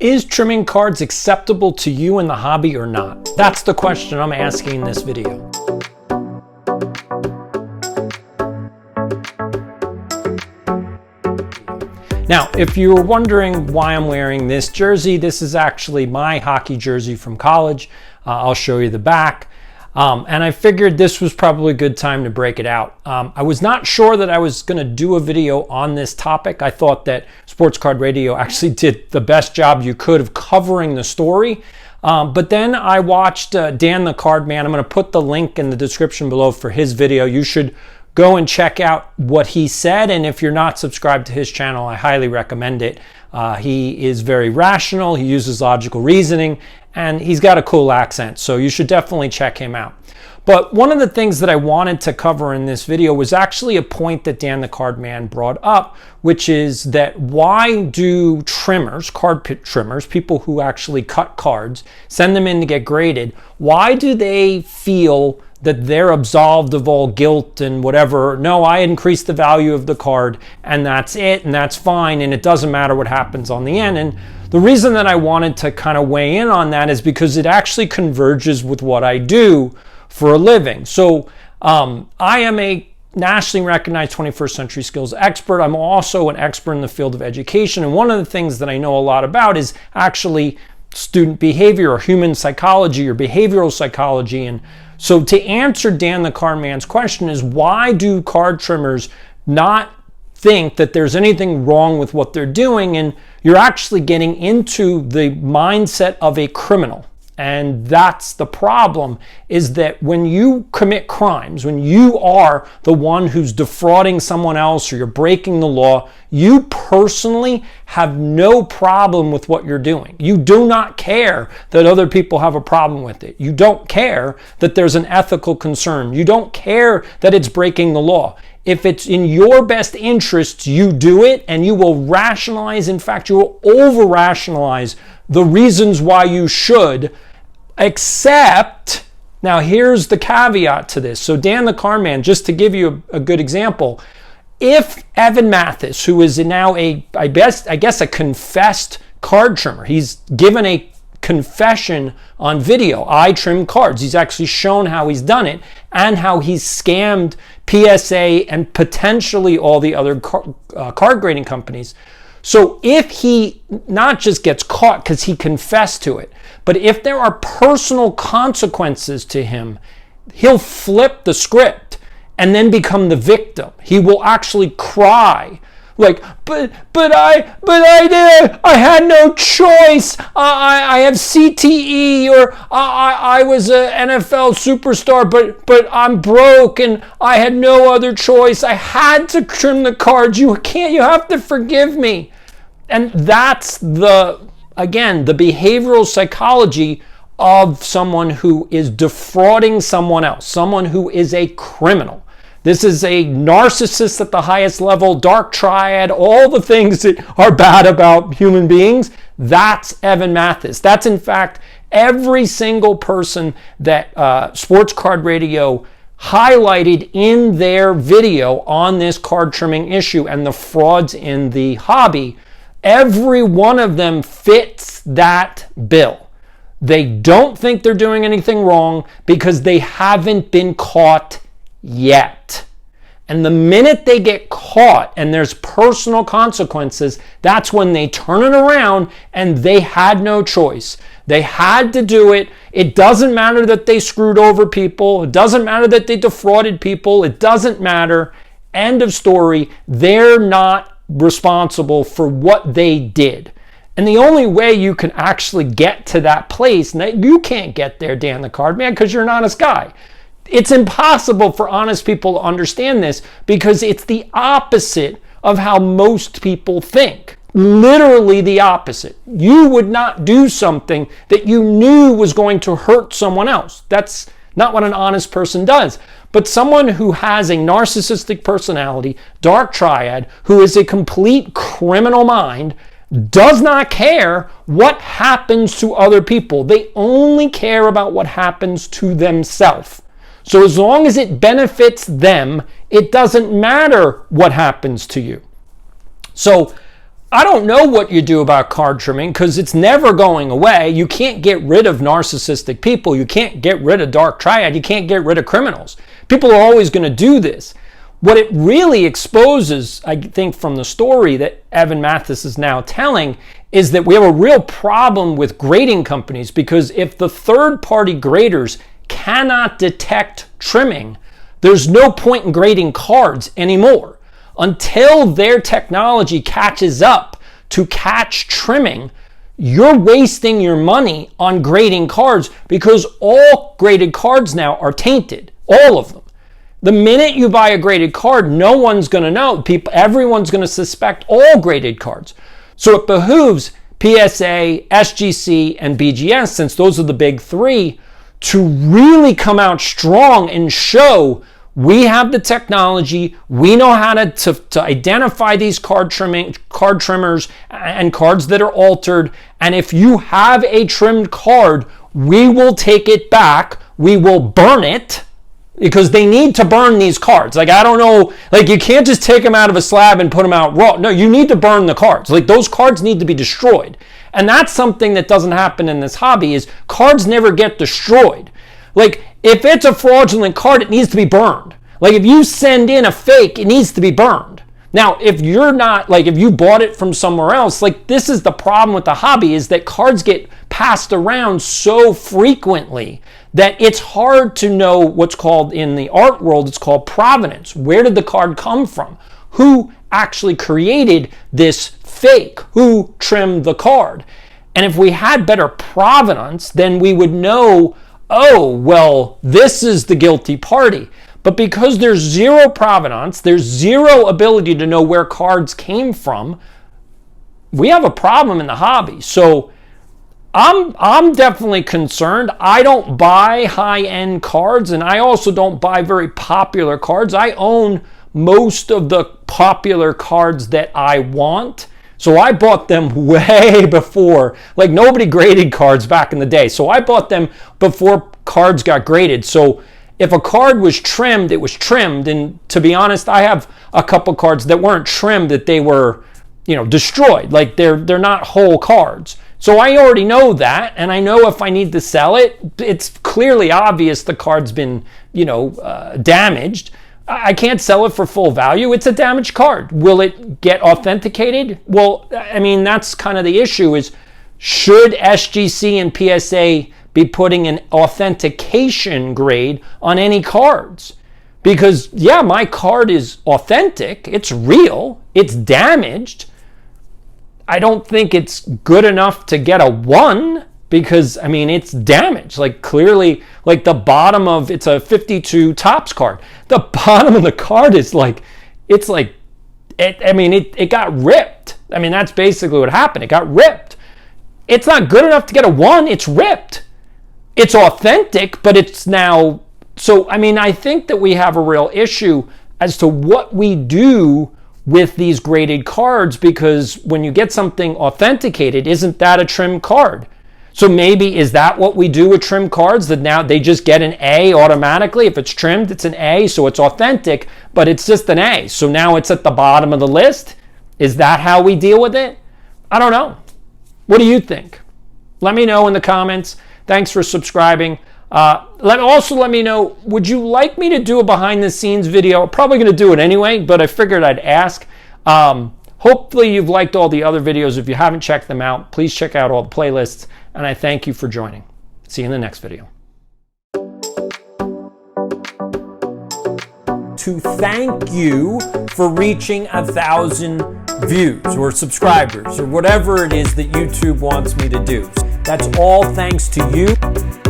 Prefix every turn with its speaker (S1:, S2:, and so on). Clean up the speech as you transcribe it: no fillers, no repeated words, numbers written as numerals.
S1: Is trimming cards acceptable to you in the hobby or not? That's the question I'm asking in this video. Now, if you were wondering why I'm wearing this jersey, this is actually my hockey jersey from college. I'll show you the back. And I figured this was probably a good time to break it out. I was not sure that I was going to do a video on this topic. I thought that Sports Card Radio actually did the best job you could of covering the story. But then I watched Dan the Card Man. I'm going to put the link in the description below for his video. You should go and check out what he said. And if you're not subscribed to his channel, I highly recommend it. He is very rational. He uses logical reasoning. And he's got a cool accent, so you should definitely check him out. But one of the things that I wanted to cover in this video was actually a point that Dan the Card Man brought up, which is that why do trimmers, card trimmers, people who actually cut cards, send them in to get graded, why do they feel that they're absolved of all guilt and whatever? No, I increased the value of the card and that's it, and that's fine, and it doesn't matter what happens on the end. And the reason that I wanted to kind of weigh in on that is because it actually converges with what I do for a living. So I am a nationally recognized 21st century skills expert. I'm also an expert in the field of education. And one of the things that I know a lot about is actually student behavior or human psychology or behavioral psychology. And so to answer Dan the Card Man's question is, why do card trimmers not think that there's anything wrong with what they're doing? And you're actually getting into the mindset of a criminal. And that's the problem, is that when you commit crimes, when you are the one who's defrauding someone else or you're breaking the law, you personally have no problem with what you're doing. You do not care that other people have a problem with it. You don't care that there's an ethical concern. You don't care that it's breaking the law. If it's in your best interests, you do it, and you will rationalize. In fact, you will over-rationalize the reasons why you should, except, now here's the caveat to this. So Dan the Card Man, just to give you a good example, if Evan Mathis, who is now I guess a confessed card trimmer, he's given a confession on video, I trim cards. He's actually shown how he's done it and how he's scammed PSA and potentially all the other card grading companies. So if he not just gets caught because he confessed to it, but if there are personal consequences to him, he'll flip the script and then become the victim. He will actually cry. Like, but I had no choice. I have CTE, or I was an NFL superstar, but I'm broke and I had no other choice. I had to trim the cards. You have to forgive me. And that's the behavioral psychology of someone who is defrauding someone else, someone who is a criminal. This is a narcissist at the highest level, dark triad, all the things that are bad about human beings. That's Evan Mathis. That's, in fact, every single person that Sports Card Radio highlighted in their video on this card trimming issue and the frauds in the hobby. Every one of them fits that bill. They don't think they're doing anything wrong because they haven't been caught yet. And the minute they get caught and there's personal consequences, that's when they turn it around, and they had no choice. They had to do it. It doesn't matter that they screwed over people. It doesn't matter that they defrauded people. It doesn't matter. End of story. They're not responsible for what they did. And the only way you can actually get to that place, and you can't get there, Dan the Card Man, because you're an honest guy. It's impossible for honest people to understand this because it's the opposite of how most people think. Literally the opposite. You would not do something that you knew was going to hurt someone else. That's not what an honest person does. But someone who has a narcissistic personality, dark triad, who is a complete criminal mind, does not care what happens to other people. They only care about what happens to themselves. So as long as it benefits them, it doesn't matter what happens to you. So I don't know what you do about card trimming because it's never going away. You can't get rid of narcissistic people. You can't get rid of dark triad. You can't get rid of criminals. People are always going to do this. What it really exposes, I think, from the story that Evan Mathis is now telling, is that we have a real problem with grading companies, because if the third-party graders cannot detect trimming, there's no point in grading cards anymore. Until their technology catches up to catch trimming, you're wasting your money on grading cards, because all graded cards now are tainted, all of them. The minute you buy a graded card, no one's going to know. Everyone's going to suspect all graded cards. So it behooves PSA, SGC, and BGS, since those are the big three, to really come out strong and show we have the technology, we know how to identify these card trimmers and cards that are altered, and if you have a trimmed card, we will take it back, we will burn it, because they need to burn these cards. Like, I don't know, like, you can't just take them out of a slab and put them out raw. No, you need to burn the cards. Like, those cards need to be destroyed. And that's something that doesn't happen in this hobby, is cards never get destroyed. Like, if it's a fraudulent card, it needs to be burned. Like, if you send in a fake, it needs to be burned. Now, if you're not, like, if you bought it from somewhere else, like, this is the problem with the hobby, is that cards get passed around so frequently that it's hard to know what's called, in the art world, it's called provenance. Where did the card come from? Who actually created this fake? Who trimmed the card? And if we had better provenance, then we would know, oh, well, this is the guilty party. But because there's zero provenance, there's zero ability to know where cards came from, we have a problem in the hobby. So I'm definitely concerned. I don't buy high-end cards, and I also don't buy very popular cards. I own most of the popular cards that I want. So I bought them way before, like, nobody graded cards back in the day. So I bought them before cards got graded. So if a card was trimmed, it was trimmed. And to be honest, I have a couple cards that weren't trimmed, that they were, destroyed. Like, they're not whole cards. So I already know that, and I know if I need to sell it, it's clearly obvious the card's been, damaged. I can't sell it for full value. It's a damaged card. Will it get authenticated? Well, I mean, that's kind of the issue, is should SGC and PSA be putting an authentication grade on any cards? Because, yeah, my card is authentic. It's real. It's damaged. I don't think it's good enough to get a 1, because, I mean, it's damaged. Like, clearly, like, the bottom of, it's a 52 Topps card. The bottom of the card is like, it's like, it got ripped. I mean, that's basically what happened. It got ripped. It's not good enough to get a 1. It's ripped. It's authentic, but it's now, so, I mean, I think that we have a real issue as to what we do with these graded cards, because when you get something authenticated, isn't that a trimmed card? So maybe, is that what we do with trimmed cards, that now they just get an A automatically? If it's trimmed, it's an A, so it's authentic, but it's just an A. So now it's at the bottom of the list? Is that how we deal with it? I don't know. What do you think? Let me know in the comments. Thanks for subscribing. Let me know, would you like me to do a behind the scenes video? I'm probably going to do it anyway, but I figured I'd ask. Hopefully you've liked all the other videos. If you haven't checked them out, please check out all the playlists, and I thank you for joining. See you in the next video. To thank you for reaching 1,000 views or subscribers or whatever it is that YouTube wants me to do. That's all thanks to you.